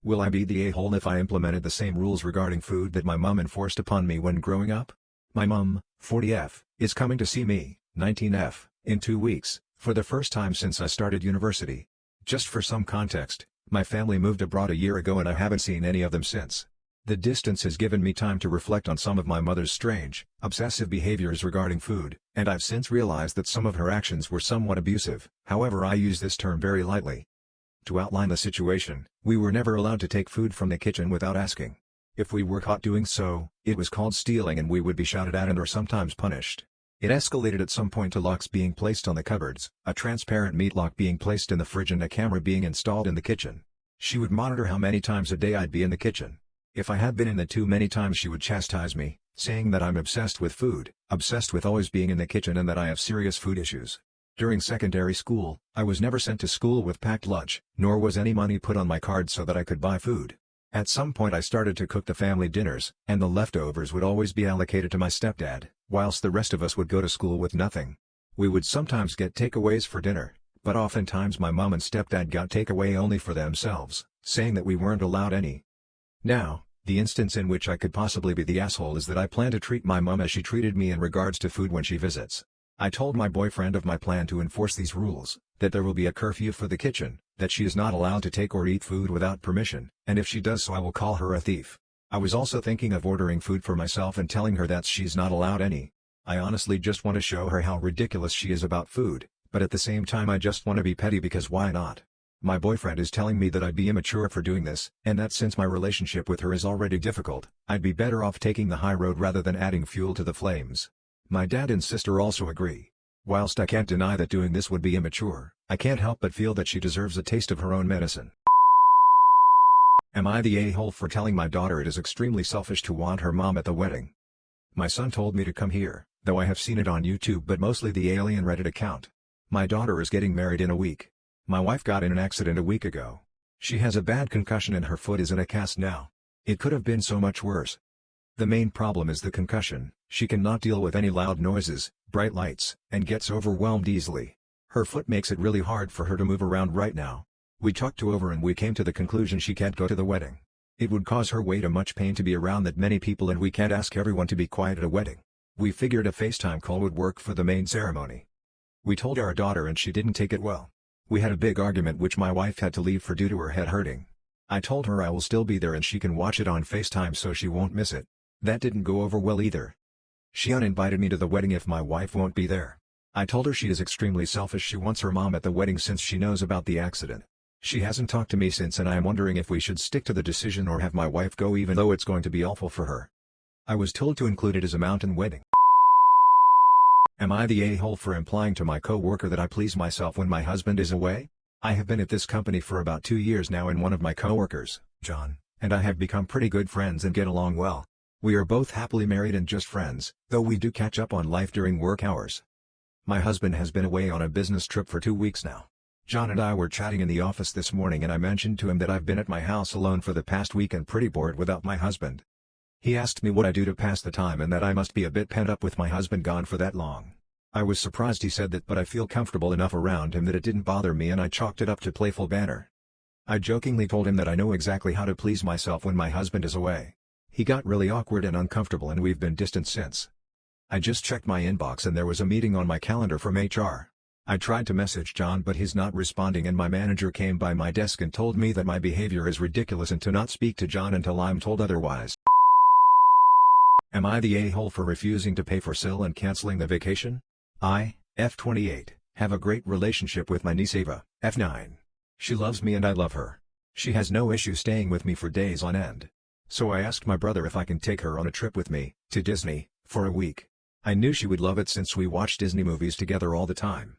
Will I be the a-hole if I implemented the same rules regarding food that my mom enforced upon me when growing up? My mom, 40F, is coming to see me, 19F, in 2 weeks, for the first time since I started university. Just for some context, my family moved abroad a year ago and I haven't seen any of them since. The distance has given me time to reflect on some of my mother's strange, obsessive behaviors regarding food, and I've since realized that some of her actions were somewhat abusive. However, I use this term very lightly. To outline the situation, we were never allowed to take food from the kitchen without asking. If we were caught doing so, it was called stealing and we would be shouted at and or sometimes punished. It escalated at some point to locks being placed on the cupboards, a transparent meat lock being placed in the fridge and a camera being installed in the kitchen. She would monitor how many times a day I'd be in the kitchen. If I had been in the too many times, she would chastise me, saying that I'm obsessed with food, obsessed with always being in the kitchen, and that I have serious food issues. During secondary school, I was never sent to school with packed lunch, nor was any money put on my card so that I could buy food. At some point I started to cook the family dinners, and the leftovers would always be allocated to my stepdad, whilst the rest of us would go to school with nothing. We would sometimes get takeaways for dinner, but oftentimes my mom and stepdad got takeaway only for themselves, saying that we weren't allowed any. Now, the instance in which I could possibly be the asshole is that I plan to treat my mom as she treated me in regards to food when she visits. I told my boyfriend of my plan to enforce these rules, that there will be a curfew for the kitchen, that she is not allowed to take or eat food without permission, and if she does so I will call her a thief. I was also thinking of ordering food for myself and telling her that she's not allowed any. I honestly just want to show her how ridiculous she is about food, but at the same time I just want to be petty because why not? My boyfriend is telling me that I'd be immature for doing this, and that since my relationship with her is already difficult, I'd be better off taking the high road rather than adding fuel to the flames. My dad and sister also agree. Whilst I can't deny that doing this would be immature, I can't help but feel that she deserves a taste of her own medicine. Am I the a-hole for telling my daughter it is extremely selfish to want her mom at the wedding? My son told me to come here, though I have seen it on YouTube but mostly the alien Reddit account. My daughter is getting married in a week. My wife got in an accident a week ago. She has a bad concussion and her foot is in a cast now. It could have been so much worse. The main problem is the concussion. She cannot deal with any loud noises, bright lights, and gets overwhelmed easily. Her foot makes it really hard for her to move around right now. We talked to over and we came to the conclusion she can't go to the wedding. It would cause her way too much pain to be around that many people and we can't ask everyone to be quiet at a wedding. We figured a FaceTime call would work for the main ceremony. We told our daughter and she didn't take it well. We had a big argument which my wife had to leave for due to her head hurting. I told her I will still be there and she can watch it on FaceTime so she won't miss it. That didn't go over well either. She uninvited me to the wedding if my wife won't be there. I told her she is extremely selfish. She wants her mom at the wedding since she knows about the accident. She hasn't talked to me since and I am wondering if we should stick to the decision or have my wife go even though it's going to be awful for her. I was told to include it as a mountain wedding. Am I the a-hole for implying to my co-worker that I please myself when my husband is away? I have been at this company for about 2 years now and one of my co-workers, John, and I have become pretty good friends and get along well. We are both happily married and just friends, though we do catch up on life during work hours. My husband has been away on a business trip for 2 weeks now. John and I were chatting in the office this morning and I mentioned to him that I've been at my house alone for the past week and pretty bored without my husband. He asked me what I do to pass the time and that I must be a bit pent up with my husband gone for that long. I was surprised he said that, but I feel comfortable enough around him that it didn't bother me and I chalked it up to playful banter. I jokingly told him that I know exactly how to please myself when my husband is away. He got really awkward and uncomfortable and we've been distant since. I just checked my inbox and there was a meeting on my calendar from HR. I tried to message John but he's not responding and my manager came by my desk and told me that my behavior is ridiculous and to not speak to John until I'm told otherwise. Am I the a-hole for refusing to pay for Sil and canceling the vacation? I, F28, have a great relationship with my niece Ava, F9. She loves me and I love her. She has no issue staying with me for days on end. So I asked my brother if I can take her on a trip with me, to Disney, for a week. I knew she would love it since we watch Disney movies together all the time.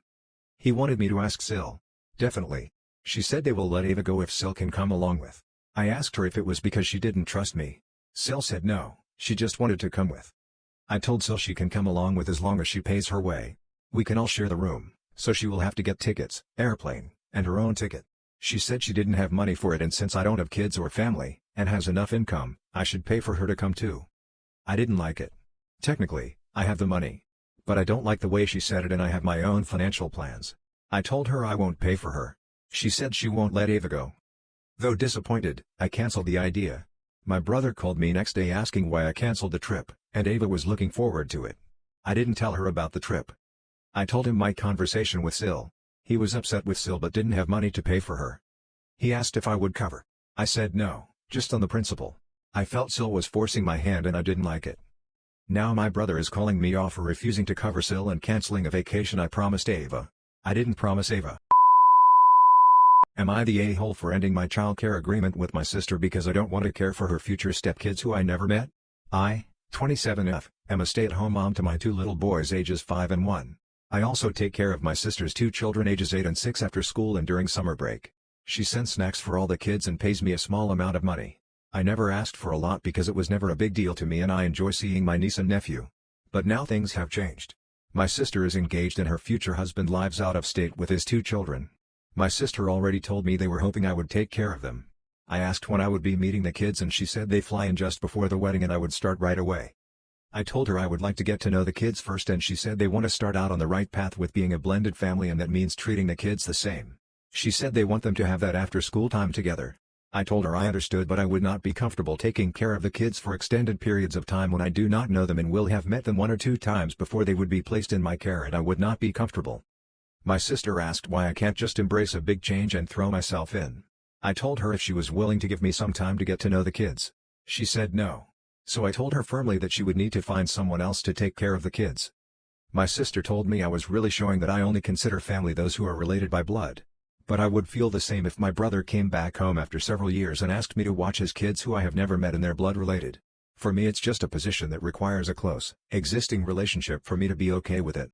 He wanted me to ask Sil. Definitely. She said they will let Ava go if Sil can come along with. I asked her if it was because she didn't trust me. Sil said no, she just wanted to come with. I told Sil she can come along with as long as she pays her way. We can all share the room, so she will have to get tickets, airplane, and her own ticket. She said she didn't have money for it and since I don't have kids or family, and has enough income, I should pay for her to come too. I didn't like it. Technically, I have the money. But I don't like the way she said it and I have my own financial plans. I told her I won't pay for her. She said she won't let Ava go. Though disappointed, I cancelled the idea. My brother called me next day asking why I cancelled the trip, and Ava was looking forward to it. I didn't tell her about the trip. I told him my conversation with Sil. He was upset with Sil but didn't have money to pay for her. He asked if I would cover. I said no, just on the principle. I felt Sil was forcing my hand and I didn't like it. Now my brother is calling me off for refusing to cover Sil and cancelling a vacation I promised Ava. I didn't promise Ava. Am I the a-hole for ending my childcare agreement with my sister because I don't want to care for her future stepkids who I never met? I, 27F, am a stay-at-home mom to my 2 little boys ages 5 and 1. I also take care of my sister's 2 children ages 8 and 6 after school and during summer break. She sends snacks for all the kids and pays me a small amount of money. I never asked for a lot because it was never a big deal to me and I enjoy seeing my niece and nephew. But now things have changed. My sister is engaged and her future husband lives out of state with his 2 children. My sister already told me they were hoping I would take care of them. I asked when I would be meeting the kids and she said they fly in just before the wedding and I would start right away. I told her I would like to get to know the kids first and she said they want to start out on the right path with being a blended family and that means treating the kids the same. She said they want them to have that after school time together. I told her I understood but I would not be comfortable taking care of the kids for extended periods of time when I do not know them and will have met them 1 or 2 times before they would be placed in my care and I would not be comfortable. My sister asked why I can't just embrace a big change and throw myself in. I told her if she was willing to give me some time to get to know the kids. She said no. So I told her firmly that she would need to find someone else to take care of the kids. My sister told me I was really showing that I only consider family those who are related by blood. But I would feel the same if my brother came back home after several years and asked me to watch his kids who I have never met and they're blood related. For me it's just a position that requires a close, existing relationship for me to be okay with it.